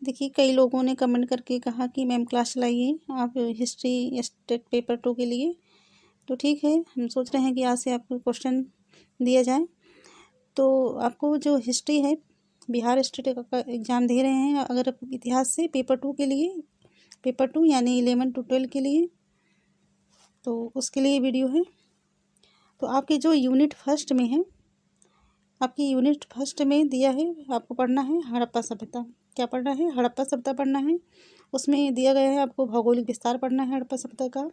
देखिए, कई लोगों ने कमेंट करके कहा कि मैम क्लास चलाइए आप हिस्ट्री स्टेट पेपर 2 के लिए। तो ठीक है, हम सोच रहे हैं कि आज से आपको क्वेश्चन दिया जाए। तो आपको जो हिस्ट्री है, बिहार स्टेट का एग्ज़ाम दे रहे हैं अगर आप इतिहास से पेपर 2 के लिए, पेपर 2 यानी 11 to 12 के लिए, तो उसके लिए वीडियो है। तो आपके जो यूनिट फर्स्ट में है, आपकी यूनिट फर्स्ट में दिया है, आपको पढ़ना है हड़प्पा सभ्यता। क्या पढ़ना है? हड़प्पा सभ्यता पढ़ना है। उसमें दिया गया है आपको भौगोलिक विस्तार पढ़ना है हड़प्पा सभ्यता का,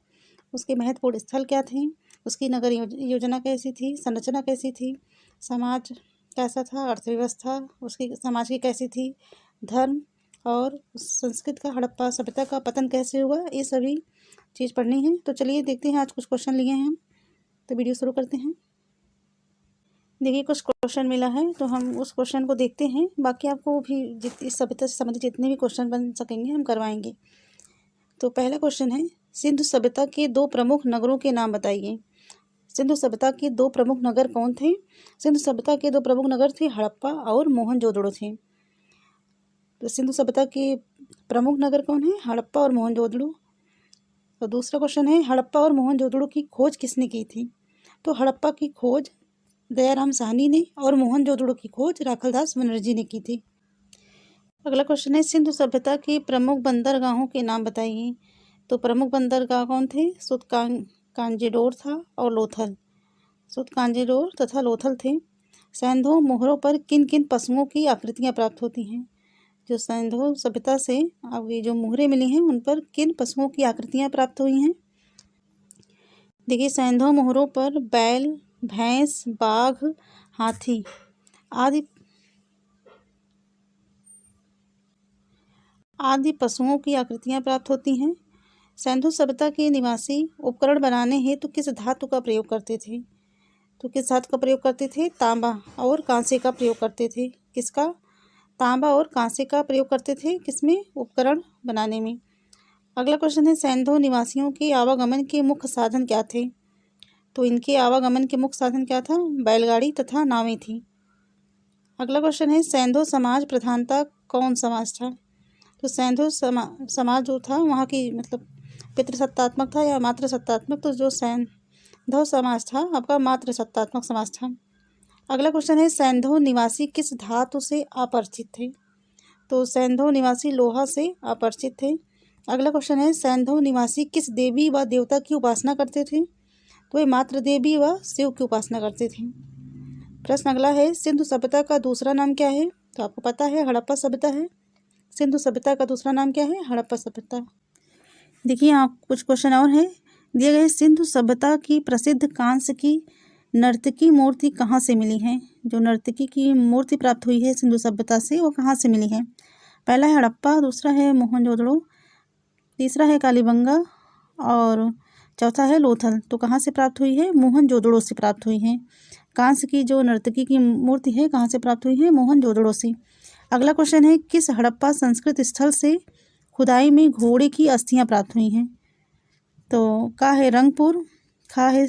उसके महत्वपूर्ण स्थल क्या थे, उसकी नगर योजना कैसी थी, संरचना कैसी थी, समाज कैसा था, अर्थव्यवस्था उसकी समाज की कैसी थी, धर्म और संस्कृत का हड़प्पा सभ्यता का पतन कैसे हुआ, ये सभी चीज़ पढ़नी है। तो चलिए देखते हैं, आज कुछ क्वेश्चन लिए हैं हम, तो वीडियो शुरू करते हैं। देखिए, कुछ क्वेश्चन मिला है तो हम उस क्वेश्चन को देखते हैं, बाकी आपको भी इस सभ्यता से संबंधित जितने भी क्वेश्चन बन सकेंगे हम करवाएंगे। तो पहला क्वेश्चन है, सिंधु सभ्यता के 2 प्रमुख नगरों के नाम बताइए। सिंधु सभ्यता के 2 प्रमुख नगर कौन थे? सिंधु सभ्यता के 2 प्रमुख नगर थे हड़प्पा और मोहनजोदड़ो थे। तो सिंधु सभ्यता के प्रमुख नगर कौन है? हड़प्पा और मोहनजोदड़ो। तो दूसरा क्वेश्चन है, हड़प्पा और मोहनजोदड़ो की खोज किसने की थी? तो हड़प्पा की खोज दयाराम साहनी ने और मोहनजोदड़ो की खोज राखलदास बनर्जी ने की थी। अगला क्वेश्चन है, सिंधु सभ्यता के प्रमुख बंदरगाहों के नाम बताइए। तो प्रमुख बंदरगाह कौन थे? कांजीडोर था और लोथल। कांजीडोर तथा लोथल थे। सैंधव मोहरों पर किन किन पशुओं की आकृतियाँ प्राप्त होती हैं? जो सैंधव सभ्यता से आगे जो मोहरें मिली हैं उन पर किन पशुओं की आकृतियाँ प्राप्त हुई हैं? देखिए, सैंधव मोहरों पर बैल, भैंस, बाघ, हाथी आदि पशुओं की आकृतियाँ प्राप्त होती हैं। सिंधु सभ्यता के निवासी उपकरण बनाने हेतु किस धातु का प्रयोग करते थे? तो किस धातु का प्रयोग करते थे? तांबा और कांसे का प्रयोग करते थे। किसका? तांबा और कांसे का प्रयोग करते थे किसमें? उपकरण बनाने में। अगला क्वेश्चन है, सैंधव निवासियों के आवागमन के मुख्य साधन क्या थे? तो इनके आवागमन के मुख्य साधन क्या था? बैलगाड़ी तथा नावें थी। अगला क्वेश्चन है, सैंधव समाज प्रधानता कौन समाज था? तो सैंधव समाज जो था वहाँ की मतलब पितृसत्तात्मक था या मातृसत्तात्मक? तो जो सैंधव समाज था आपका मातृसत्तात्मक समाज था। अगला क्वेश्चन है, सैंधव निवासी किस धातु से अपरिचित थे? तो सैंधव निवासी लोहा से अपरिचित थे। अगला क्वेश्चन है, सैंधव निवासी किस देवी व देवता की उपासना करते थे? तो वे मातृ देवी व शिव की उपासना करते थे। प्रश्न अगला है, सिंधु सभ्यता का दूसरा नाम क्या है? तो आपको पता है हड़प्पा सभ्यता है। सिंधु सभ्यता का दूसरा नाम क्या है? हड़प्पा सभ्यता। देखिए, यहाँ कुछ क्वेश्चन और हैं दिए गए। सिंधु सभ्यता की प्रसिद्ध कांस्य की नर्तकी मूर्ति कहाँ से मिली है? जो नर्तकी की मूर्ति प्राप्त हुई है सिंधु सभ्यता से वो कहाँ से मिली है? पहला है हड़प्पा, दूसरा है मोहनजोदड़ो, तीसरा है कालीबंगा और चौथा है लोथल। तो कहाँ से प्राप्त हुई है? मोहनजोदड़ो से प्राप्त हुई है। कांस्य की जो नर्तकी की मूर्ति है कहाँ से प्राप्त हुई है? मोहनजोदड़ो से। अगला क्वेश्चन है, किस हड़प्पा संस्कृत स्थल से खुदाई में घोड़े की अस्थियां प्राप्त हुई हैं? तो का है रंगपुर, खा है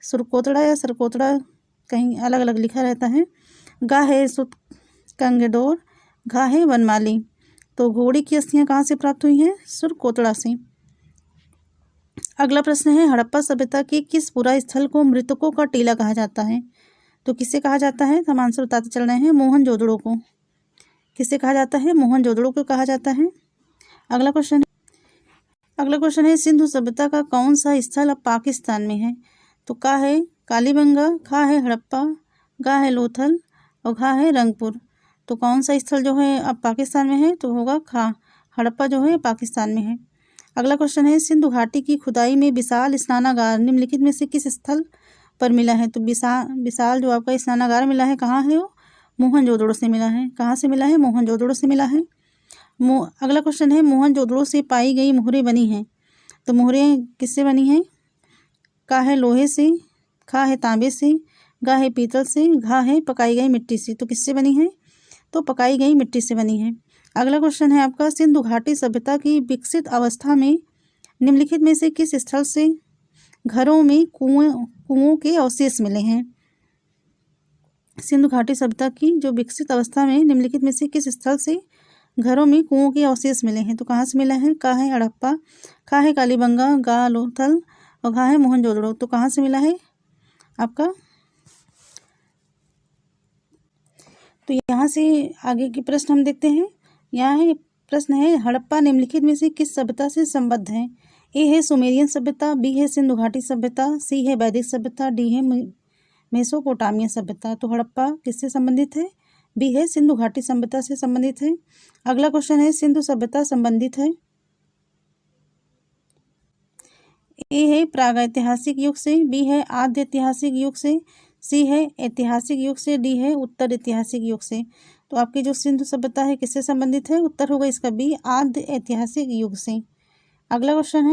सुरकोतड़ा या सरकोतड़ा, कहीं अलग अलग लिखा रहता है, गा है सुतकंगडोर, घा है वनमाली। तो घोड़े की अस्थियां कहाँ से प्राप्त हुई हैं? सुरकोतड़ा से। अगला प्रश्न है, हड़प्पा सभ्यता के किस पुरा स्थल को मृतकों का टीला कहा जाता है? तो किसे कहा जाता है? हम आंसर बताते चल रहे हैं, मोहनजोदड़ो को। किसे कहा जाता है? मोहनजोदड़ो को कहा जाता है। अगला क्वेश्चन है, सिंधु सभ्यता का कौन सा स्थल अब पाकिस्तान में है? तो का है कालीबंगा, खा है हड़प्पा, गा है लोथल और घा है रंगपुर। तो कौन सा स्थल जो है अब पाकिस्तान में है? तो होगा खा, हड़प्पा जो है पाकिस्तान में है। अगला क्वेश्चन है, सिंधु घाटी की खुदाई में विशाल स्नानागार निम्नलिखित में से किस स्थल पर मिला है? तो विशाल जो आपका स्नानागार मिला है कहाँ है? वो मोहनजोदड़ो से मिला है। कहाँ से मिला है? मोहनजोदड़ो से मिला है। अगला क्वेश्चन है, मोहनजोदड़ो से पाई गई मोहरें बनी हैं। तो मोहरें किससे बनी हैं? का है लोहे से, खा है तांबे से, गा है पीतल से, घा है पकाई गई मिट्टी से। तो किससे बनी है? तो पकाई गई मिट्टी से बनी है। अगला क्वेश्चन है आपका, सिंधु घाटी सभ्यता की विकसित अवस्था में निम्नलिखित में से किस स्थल से घरों में कुओं के अवशेष मिले हैं? सिंधु घाटी सभ्यता की जो विकसित अवस्था में निम्नलिखित में से किस स्थल से घरों में कुओं के अवशेष मिले हैं। तो कहाँ से मिला है? का है हड़प्पा, खा है कालीबंगा, गा लोथल और घा है मोहनजोदड़ो। तो कहाँ से मिला है आपका? तो यहाँ से आगे के प्रश्न हम देखते हैं। यहाँ है प्रश्न है, हड़प्पा निम्नलिखित में से किस सभ्यता से संबद्ध है? ए है सुमेरियन सभ्यता, बी है सिंधु घाटी सभ्यता, सी है वैदिक सभ्यता, डी है मेसोपोटामिया सभ्यता। तो हड़प्पा किससे संबंधित है? बी है सिंधु घाटी सभ्यता से संबंधित है। अगला क्वेश्चन है, सिंधु सभ्यता संबंधित है। ए है प्रागैतिहासिक युग से, बी है आद्य ऐतिहासिक युग से, सी है ऐतिहासिक युग से, डी है उत्तर ऐतिहासिक युग से। तो आपकी जो सिंधु सभ्यता है किससे संबंधित है? उत्तर होगा इसका बी, आद्य ऐतिहासिक युग से। अगला क्वेश्चन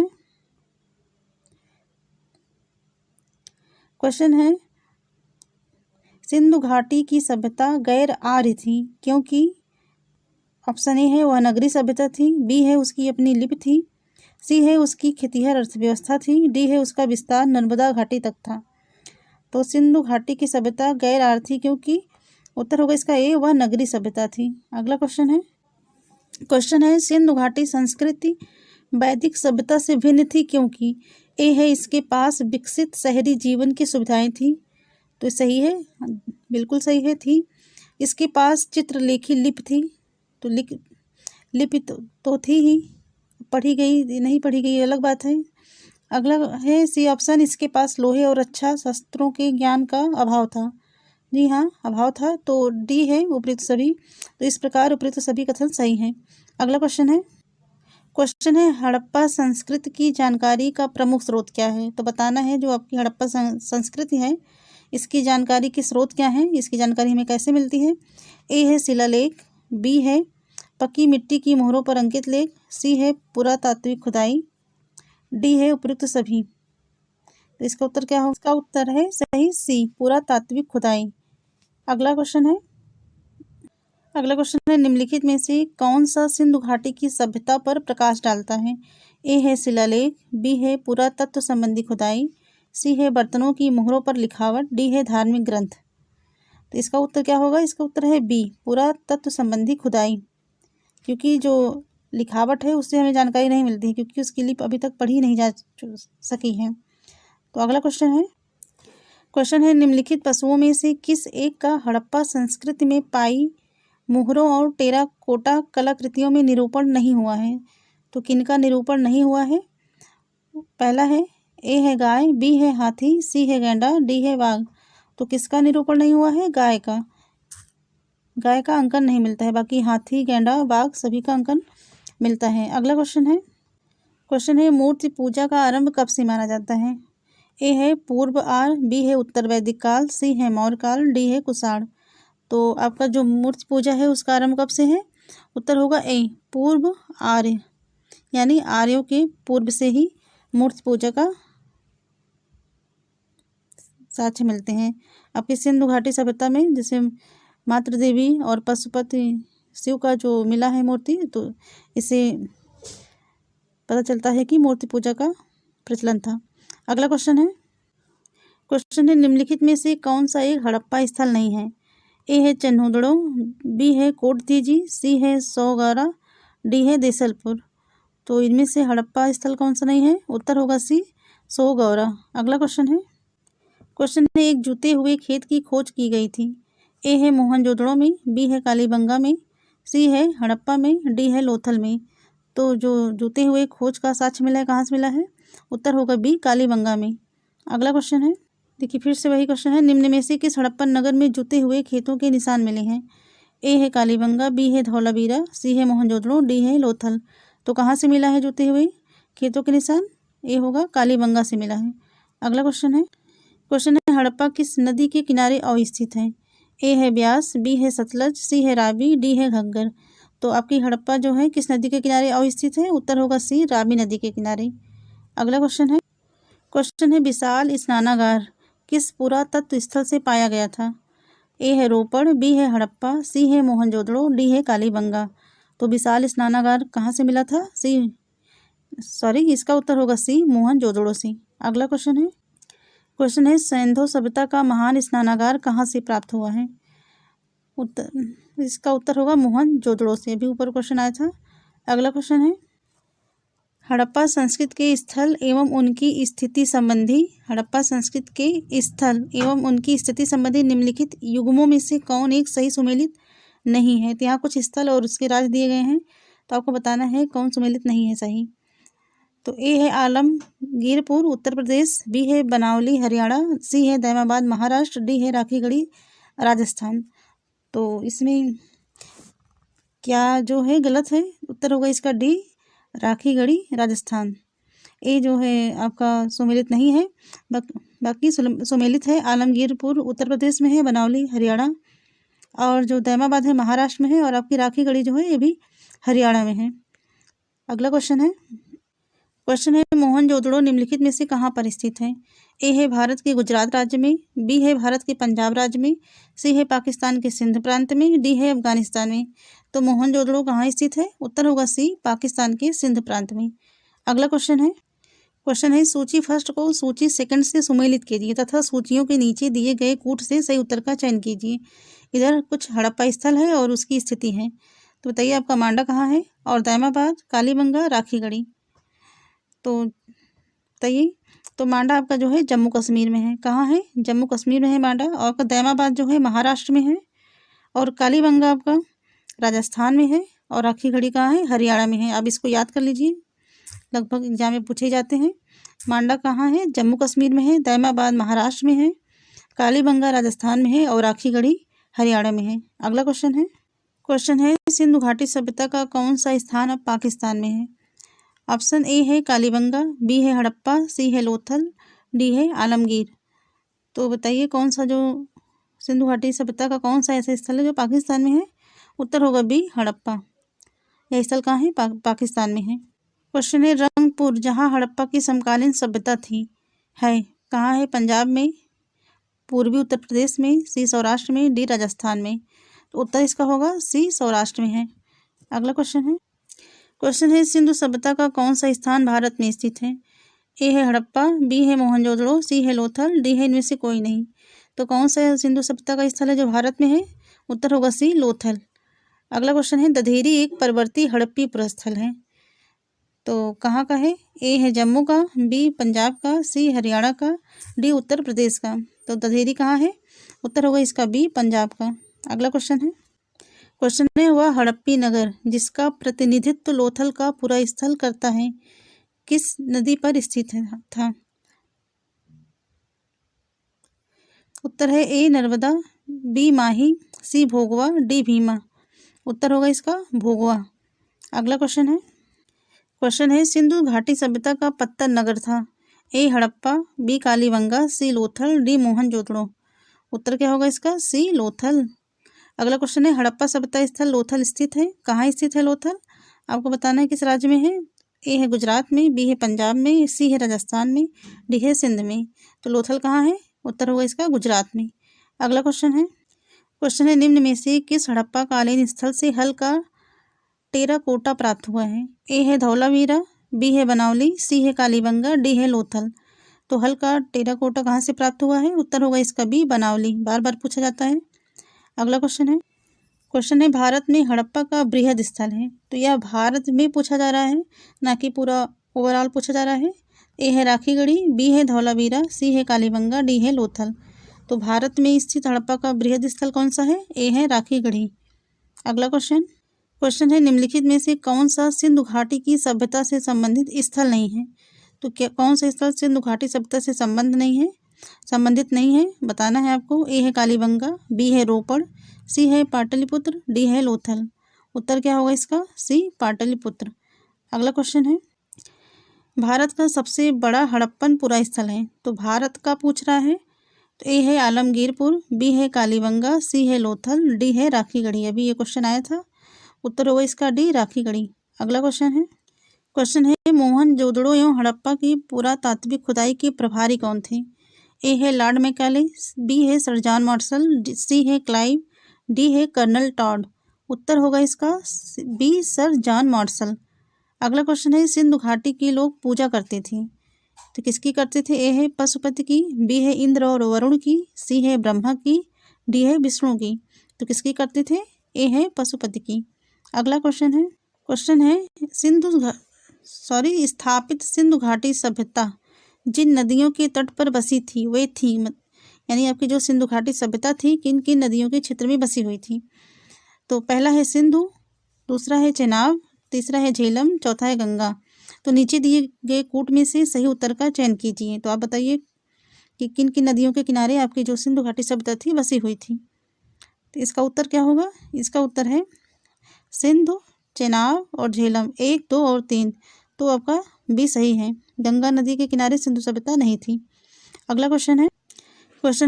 है सिंधु घाटी की सभ्यता गैर आर्य थी क्योंकि ऑप्शन ए है वह नगरी सभ्यता थी, बी है उसकी अपनी लिपि थी, सी है उसकी खेतिहर अर्थव्यवस्था थी, डी है उसका विस्तार नर्मदा घाटी तक था। तो सिंधु घाटी की सभ्यता गैर आर्य थी क्योंकि उत्तर होगा इसका ए, वह नगरी सभ्यता थी। अगला क्वेश्चन है सिंधु घाटी संस्कृति वैदिक सभ्यता से भिन्न थी क्योंकि ए है इसके पास विकसित शहरी जीवन की सुविधाएं थी। तो सही है, बिल्कुल सही है, थी। इसके पास चित्रलेखी लिपि थी। तो लिपि तो थी ही, पढ़ी गई नहीं पढ़ी गई अलग बात है। अगला है सी ऑप्शन, इसके पास लोहे और अच्छा शस्त्रों के ज्ञान का अभाव था। जी हाँ, अभाव था। तो डी है उपयुक्त सभी। तो इस प्रकार उपयुक्त सभी कथन सही हैं। अगला क्वेश्चन है हड़प्पा संस्कृति की जानकारी का प्रमुख स्रोत क्या है? तो बताना है जो आपकी हड़प्पा संस्कृति है इसकी जानकारी के स्रोत क्या है, इसकी जानकारी हमें कैसे मिलती है? ए है शिलालेख, बी है पक्की मिट्टी की मोहरों पर अंकित लेख, सी है पुरातात्विक खुदाई, डी है उपयुक्त सभी। तो इसका उत्तर क्या होगा? इसका उत्तर है सही सी, पुरातात्विक खुदाई। अगला क्वेश्चन है निम्नलिखित में से कौन सा सिंधु घाटी की सभ्यता पर प्रकाश डालता है? ए है शिलालेख, बी है पुरातत्व संबंधी खुदाई, सी है बर्तनों की मोहरों पर लिखावट, डी है धार्मिक ग्रंथ। तो इसका उत्तर क्या होगा? इसका उत्तर है बी, पुरातत्व संबंधी खुदाई। क्योंकि जो लिखावट है उससे हमें जानकारी नहीं मिलती है क्योंकि उसकी लिपि अभी तक पढ़ी नहीं जा सकी है। तो अगला क्वेश्चन है निम्नलिखित पशुओं में से किस एक का हड़प्पा संस्कृति में पाई मोहरों और टेराकोटा कलाकृतियों में निरूपण नहीं हुआ है? तो किनका निरूपण नहीं हुआ है? पहला है ए है गाय, बी है हाथी, सी है गैंडा, डी है बाघ। तो किसका निरूपण नहीं हुआ है? गाय का। गाय का अंकन नहीं मिलता है, बाकी हाथी, गैंडा, बाघ सभी का अंकन मिलता है। अगला क्वेश्चन है मूर्ति पूजा का आरंभ कब से माना जाता है? ए है पूर्व आर्य, बी है उत्तर वैदिक काल, सी है मौर्य काल, डी है कुषाण। तो आपका जो मूर्ति पूजा है उसका आरंभ कब से है? उत्तर होगा ए, पूर्व आर्य, यानी आर्यों के पूर्व से ही मूर्ति पूजा का साक्ष्य मिलते हैं। आपकी सिंधु घाटी सभ्यता में जैसे मातृ देवी और पशुपति शिव का जो मिला है मूर्ति, तो इसे पता चलता है कि मूर्ति पूजा का प्रचलन था। अगला क्वेश्चन है निम्नलिखित में से कौन सा एक हड़प्पा स्थल नहीं है? ए है चन्होदड़ो, बी है कोटतीजी, सी है सौगारा, डी है देसलपुर। तो इनमें से हड़प्पा स्थल कौन सा नहीं है? उत्तर होगा सी, सौगौरा। अगला क्वेश्चन है एक जूते हुए खेत की खोज की गई थी। ए है मोहनजोदड़ो में, बी है कालीबंगा में, सी है हड़प्पा में, डी है लोथल में। तो जो जूते हुए खोज का साक्ष्य मिला है कहाँ से मिला है? उत्तर होगा बी, कालीबंगा में। अगला क्वेश्चन है, देखिए फिर से वही क्वेश्चन है, निम्न में से किस हड़प्पन नगर में जूते हुए खेतों के निशान मिले हैं? ए है कालीबंगा, बी है धौलावीरा, सी है मोहनजोदड़ो, डी है लोथल। तो कहाँ से मिला है जूते हुए खेतों के निशान? ए होगा कालीबंगा से मिला है। अगला क्वेश्चन है हड़प्पा किस नदी के किनारे अवस्थित है? ए है ब्यास, बी है सतलज, सी है रावी, डी है घग्गर। तो आपकी हड़प्पा जो है किस नदी के किनारे अवस्थित है? उत्तर होगा सी, रावी नदी के किनारे। अगला क्वेश्चन है विशाल स्नानागार किस पुरातत्व स्थल से पाया गया था? ए है रोपड़, बी है हड़प्पा, सी है मोहनजोदड़ो, डी है कालीबंगा। तो विशाल स्नानागार कहाँ से मिला था? इसका उत्तर होगा सी, मोहनजोदड़ो से। अगला क्वेश्चन है सिंधु सभ्यता का महान स्नानागार कहाँ से प्राप्त हुआ है? उत्तर, इसका उत्तर होगा मोहनजोदड़ो से। अभी ऊपर क्वेश्चन आया था। अगला क्वेश्चन है हड़प्पा संस्कृति के स्थल एवं उनकी स्थिति संबंधी, हड़प्पा संस्कृति के स्थल एवं उनकी स्थिति संबंधी निम्नलिखित युग्मों में से कौन एक सही सुमेलित नहीं है। तो यहाँ कुछ स्थल और उसके राज्य दिए गए हैं, तो आपको बताना है कौन सुमेलित नहीं है सही। तो ए है आलमगीरपुर उत्तर प्रदेश, बी है बनावली हरियाणा, सी है दैमाबाद महाराष्ट्र, डी है राखीगढ़ी राजस्थान। तो इसमें क्या जो है गलत है, उत्तर होगा इसका डी राखीगढ़ी राजस्थान। ए जो है आपका सुमेलित नहीं है, बाकी सुमेलित है। आलमगीरपुर उत्तर प्रदेश में है, बनावली हरियाणा, और जो दैमाबाद है महाराष्ट्र में है, और आपकी राखीगढ़ी जो है ये भी हरियाणा में है। अगला क्वेश्चन है मोहनजोदड़ो निम्नलिखित में से कहाँ पर स्थित है। ए है भारत के गुजरात राज्य में, बी है भारत के पंजाब राज्य में, सी है पाकिस्तान के सिंध प्रांत में, डी है अफगानिस्तान में। तो मोहनजोदड़ो कहाँ स्थित है, उत्तर होगा सी पाकिस्तान के सिंध प्रांत में। अगला क्वेश्चन है सूची फर्स्ट को सूची सेकंड से सुमेलित कीजिए तथा सूचियों के नीचे दिए गए कूट से सही उत्तर का चयन कीजिए। इधर कुछ हड़प्पा स्थल है और उसकी स्थिति है, तो बताइए आपका मांडा कहाँ है, और दैमाबाद, कालीबंगा, राखीगढ़ी। तो बताइए, तो मांडा आपका जो है जम्मू कश्मीर में है। कहाँ है, जम्मू कश्मीर में है मांडा। और आपका दैमाबाद जो है महाराष्ट्र में है, और कालीबंगा आपका राजस्थान में है, और राखीगढ़ी कहाँ है, हरियाणा में है। आप इसको याद कर लीजिए, लगभग एग्जाम में पूछे जाते हैं। मांडा कहाँ है, जम्मू कश्मीर में है, दैमाबाद महाराष्ट्र में है, कालीबंगा राजस्थान में है, और राखीगढ़ी हरियाणा में है। अगला क्वेश्चन है सिंधु घाटी सभ्यता का कौन सा स्थान अब पाकिस्तान में है। ऑप्शन ए है कालीबंगा, बी है हड़प्पा, सी है लोथल, डी है आलमगीर। तो बताइए कौन सा जो सिंधु घाटी सभ्यता का कौन सा ऐसा स्थल है जो पाकिस्तान में है। उत्तर होगा बी हड़प्पा। यह स्थल कहाँ है, पाकिस्तान में है। क्वेश्चन है रंगपुर जहाँ हड़प्पा की समकालीन सभ्यता थी है कहाँ है, पंजाब में, पूर्वी उत्तर प्रदेश में, सी सौराष्ट्र में, डी राजस्थान में। तो उत्तर इसका होगा सी सौराष्ट्र में है। अगला क्वेश्चन है सिंधु सभ्यता का कौन सा स्थान भारत में स्थित है। ए है हड़प्पा, बी है मोहनजोदड़ो, सी है लोथल, डी है इनमें से कोई नहीं। तो कौन सा सिंधु सभ्यता का स्थल है जो भारत में है, उत्तर होगा सी लोथल। अगला क्वेश्चन है दधेरी एक परवर्ती हड़प्पी पुरस्थल है, तो कहाँ का है। ए है जम्मू का, बी पंजाब का, सी हरियाणा का, डी उत्तर प्रदेश का। तो दधेरी कहाँ है, उत्तर होगा इसका बी पंजाब का। अगला क्वेश्चन है वह हड़प्पी नगर जिसका प्रतिनिधित्व लोथल का पूरा स्थल करता है किस नदी पर स्थित था। उत्तर है ए नर्मदा, बी माही, सी भोगवा, डी भीमा। उत्तर होगा इसका भोगवा। अगला क्वेश्चन है सिंधु घाटी सभ्यता का पत्तन नगर था। ए हड़प्पा, बी कालीबंगा, सी लोथल, डी मोहनजोदड़ो। उत्तर क्या होगा इसका, सी लोथल। अगला क्वेश्चन है हड़प्पा सभ्यता स्थल लोथल स्थित है, कहाँ स्थित है लोथल, आपको बताना है किस राज्य में है। ए है गुजरात में, बी है पंजाब में, सी है राजस्थान में, डी है सिंध में। तो लोथल कहाँ है, उत्तर होगा इसका गुजरात में। अगला क्वेश्चन है निम्न में से किस हड़प्पा कालीन स्थल से हल का टेराकोटा प्राप्त हुआ है। ए है धौलावीरा, बी है बनावली, सी है कालीबंगा, डी है लोथल। तो हल का टेराकोटा कहाँ से प्राप्त हुआ है, उत्तर होगा इसका बी बनावली, बार बार पूछा जाता है। अगला क्वेश्चन है भारत में हड़प्पा का बृहद स्थल है, तो यह भारत में पूछा जा रहा है, ना कि पूरा ओवरऑल पूछा जा रहा है। ए है राखीगढ़ी, बी है धौलावीरा, सी है कालीबंगा, डी है लोथल। तो भारत में स्थित हड़प्पा का बृहद स्थल कौन सा है, ए है राखीगढ़ी। अगला क्वेश्चन है निम्नलिखित में से कौन सा सिंधु घाटी की सभ्यता से संबंधित स्थल नहीं है। तो क्या कौन सा स्थल सिंधु घाटी सभ्यता से संबंधित नहीं है, बताना है आपको। ए है कालीबंगा, बी है रोपड़, सी है पाटलिपुत्र, डी है लोथल। उत्तर क्या होगा इसका, सी पाटलिपुत्र। अगला क्वेश्चन है भारत का सबसे बड़ा हड़प्पन पुरा स्थल है, तो भारत का पूछ रहा है। तो ए है आलमगीरपुर, बी है कालीबंगा, सी है लोथल, डी है राखीगढ़ी। अभी ये क्वेश्चन आया था, उत्तर होगा इसका डी राखीगढ़ी। अगला क्वेश्चन है मोहनजोदड़ो एवं हड़प्पा की पुरातात्विक खुदाई के प्रभारी कौन थे। ए है लॉर्ड मैकाले, बी है सर जॉन मार्शल, सी है क्लाइव, डी है कर्नल टॉड। उत्तर होगा इसका बी सर जॉन मार्शल। अगला क्वेश्चन है सिंधु घाटी के लोग पूजा करते थे, तो किसकी करते थे। ए है पशुपति की, बी है इंद्र और वरुण की, सी है ब्रह्मा की, डी है विष्णु की। तो किसकी करते थे? ए है पशुपति की। अगला क्वेश्चन है स्थापित सिंधु घाटी सभ्यता जिन नदियों के तट पर बसी थी वे थी, यानी आपकी जो सिंधु घाटी सभ्यता थी किन किन नदियों के क्षेत्र में बसी हुई थी? तो पहला है सिंधु, दूसरा है चेनाब, तीसरा है झेलम, चौथा है गंगा। तो नीचे दिए गए कूट में से सही उत्तर का चयन कीजिए। तो आप बताइए कि किन किन नदियों के किनारे आपकी जो सिंधु घाटी सभ्यता थी बसी हुई थी? तो इसका उत्तर क्या होगा? इसका उत्तर है सिंधु, चेनाब और झेलम, 1, 2 और 3। तो आपका बी सही है। गंगा नदी के किनारे सिंधु सभ्यता नहीं थी। अगला क्वेश्चन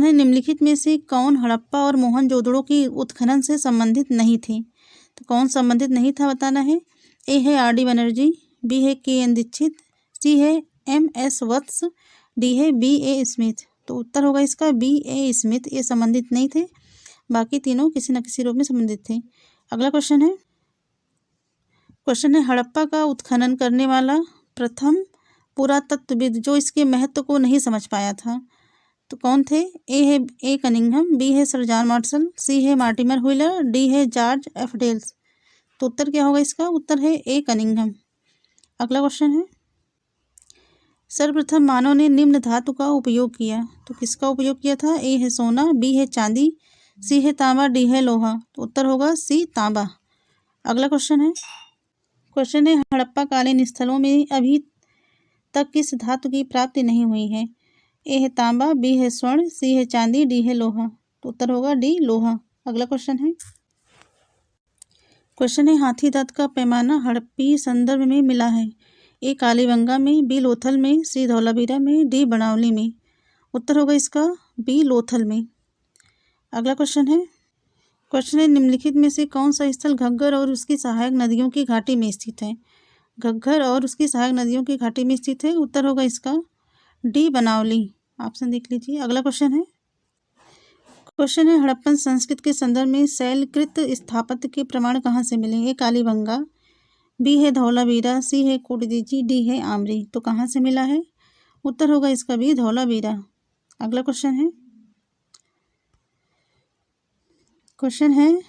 है निम्नलिखित में से कौन हड़प्पा और मोहनजोदड़ो की उत्खनन से संबंधित नहीं थे? तो कौन संबंधित नहीं था बताना है। ए है आर डी बनर्जी, बी है के एन दीक्षित, सी है एम एस वत्स, डी है बी ए स्मिथ। तो उत्तर होगा इसका बी ए स्मिथ। ये संबंधित नहीं थे, बाकी तीनों किसी न किसी रूप में संबंधित थे। अगला क्वेश्चन है हड़प्पा का उत्खनन करने वाला प्रथम पुरातत्वविद जो इसके महत्व को नहीं समझ पाया था, तो कौन थे? ए है ए कनिंघम, बी है सर जॉन मार्शल, सी है मार्टिमर व्हीलर, डी है जॉर्ज एफ डेल्स। तो उत्तर क्या होगा इसका? उत्तर है ए कनिंघम। अगला क्वेश्चन है सर्वप्रथम मानव ने निम्न धातु का उपयोग किया। तो किसका उपयोग किया था? ए है सोना, बी है चांदी, सी है तांबा, डी है लोहा। तो उत्तर होगा सी तांबा। अगला क्वेश्चन है हड़प्पा कालीन स्थलों में अभी तक किस धातु की प्राप्ति नहीं हुई है? ए है तांबा, बी है स्वर्ण, सी है चांदी, डी है लोहा। तो उत्तर होगा डी लोहा। अगला क्वेश्चन है हाथी दांत का पैमाना हड़प्पी संदर्भ में मिला है। ए कालीबंगा में, बी लोथल में, सी धौलावीरा में, डी बनावली में। उत्तर होगा इसका बी लोथल में। अगला क्वेश्चन है निम्नलिखित में से कौन सा स्थल घग्गर और उसकी सहायक नदियों की घाटी में स्थित है? घग्गर और उसकी सहायक नदियों की घाटी में स्थित है। उत्तर होगा इसका डी बनावली। ऑप्शन देख लीजिए। अगला क्वेश्चन है हड़प्पन संस्कृति के संदर्भ में शैलकृत स्थापत्य के प्रमाण कहाँ से मिले? ए कालीबंगा, बी है धौलावीरा, सी है कोटदीजी, डी है आमरी। तो कहाँ से मिला है? उत्तर होगा इसका भी धौलावीरा। अगला क्वेश्चन है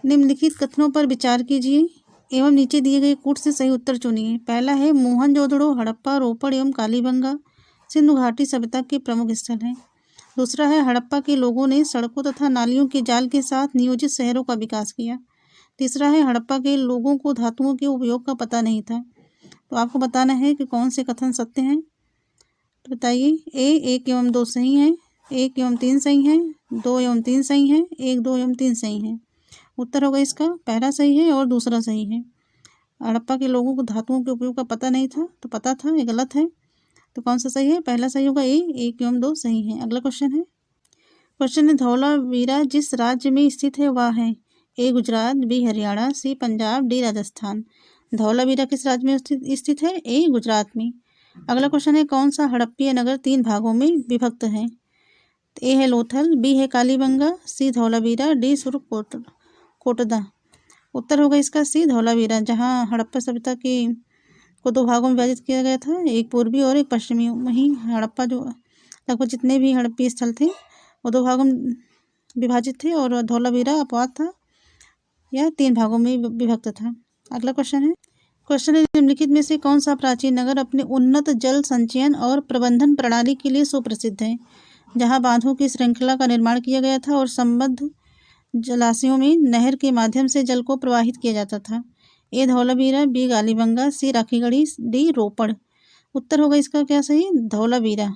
निम्नलिखित कथनों पर विचार कीजिए एवं नीचे दिए गए कूट से सही उत्तर चुनिए। पहला है मोहनजोदड़ो हड़प्पा, रोपड़ एवं कालीबंगा सिंधु घाटी सभ्यता के प्रमुख स्थल हैं। दूसरा है हड़प्पा के लोगों ने सड़कों तथा नालियों के जाल के साथ नियोजित शहरों का विकास किया। तीसरा है हड़प्पा के लोगों को धातुओं के उपयोग का पता नहीं था। तो आपको बताना है कि कौन से कथन सत्य हैं। तो बताइए। ए 1 एवं 2 सही हैं, 1 एवं 3 सही हैं, 2 एवं 3 सही हैं, 1, 2 एवं 3 सही हैं। उत्तर होगा इसका पहला सही है और दूसरा सही है। हड़प्पा के लोगों को धातुओं के उपयोग का पता नहीं था, तो पता था, ये गलत है। तो कौन सा सही है? पहला सही होगा ए, 1 एवं 2 सही है। अगला क्वेश्चन है धौलावीरा जिस राज्य में स्थित है वह है? ए गुजरात, बी हरियाणा, सी पंजाब, डी राजस्थान। धौलावीरा किस राज्य में स्थित है? ए गुजरात में। अगला क्वेश्चन है कौन सा हड़प्पीय नगर 3 भागों में विभक्त है? ए है लोथल, बी है कालीबंगा, सी धौलावीरा, डी सुरकोटदा। उत्तर होगा इसका सी धौलावीरा, जहाँ हड़प्पा सभ्यता को 2 भागों में विभाजित किया गया था, एक पूर्वी और एक पश्चिमी। वहीं हड़प्पा जो लगभग जितने भी हड़प्पी स्थल थे वो 2 भागों में विभाजित थे और धौलावीरा अपवाद था या 3 भागों में विभक्त था। अगला क्वेश्चन है निम्नलिखित में से कौन सा प्राचीन नगर अपने उन्नत जल संचयन और प्रबंधन प्रणाली के लिए सुप्रसिद्ध है? जहाँ बांधों की श्रृंखला का निर्माण किया गया था और संबद्ध जलाशयों में नहर के माध्यम से जल को प्रवाहित किया जाता था। ए धौलावीरा, बी कालीबंगा, सी राखीगढ़ी, डी रोपड़। उत्तर होगा इसका क्या सही? धौलावीरा।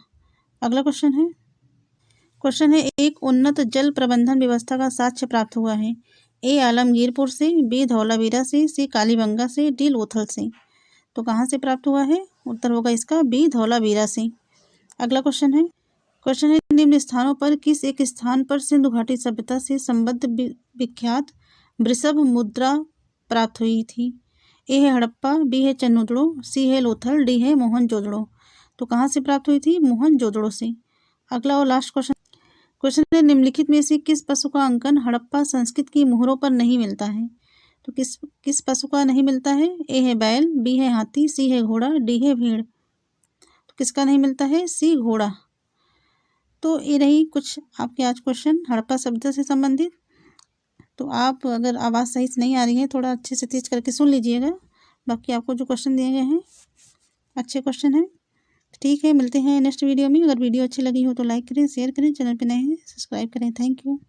अगला क्वेश्चन है एक उन्नत जल प्रबंधन व्यवस्था का साक्ष्य प्राप्त हुआ है। ए आलमगीरपुर से, बी धौलावीरा से, सी कालीबंगा से, डी लोथल से। तो कहाँ से प्राप्त हुआ है? उत्तर होगा इसका बी धौलावीरा से। अगला क्वेश्चन है निम्न स्थानों पर किस एक स्थान पर सिंधु घाटी सभ्यता से संबद्ध विख्यात वृषभ मुद्रा प्राप्त हुई थी? ए है हड़प्पा, बी है चन्नूदड़ो, सी है लोथल, डी है मोहनजोदड़ो। तो कहाँ से प्राप्त हुई थी? मोहनजोदड़ो से। अगला और लास्ट क्वेश्चन है निम्नलिखित में से किस पशु का अंकन हड़प्पा संस्कृति की मोहरों पर नहीं मिलता है? तो किस पशु का नहीं मिलता है? ए है बैल, बी है हाथी, सी है घोड़ा, डी है भेड़। तो किसका नहीं मिलता है? सी घोड़ा। तो ये रही कुछ आपके आज क्वेश्चन हड़प्पा सभ्यता से संबंधित। तो आप अगर आवाज़ सही से नहीं आ रही है, थोड़ा अच्छे से तेज़ करके सुन लीजिएगा। बाकी आपको जो क्वेश्चन दिए गए हैं अच्छे क्वेश्चन हैं। ठीक है, मिलते हैं नेक्स्ट वीडियो में। अगर वीडियो अच्छी लगी हो तो लाइक करें, शेयर करें, चैनल पे नए हैं सब्सक्राइब करें। Thank you.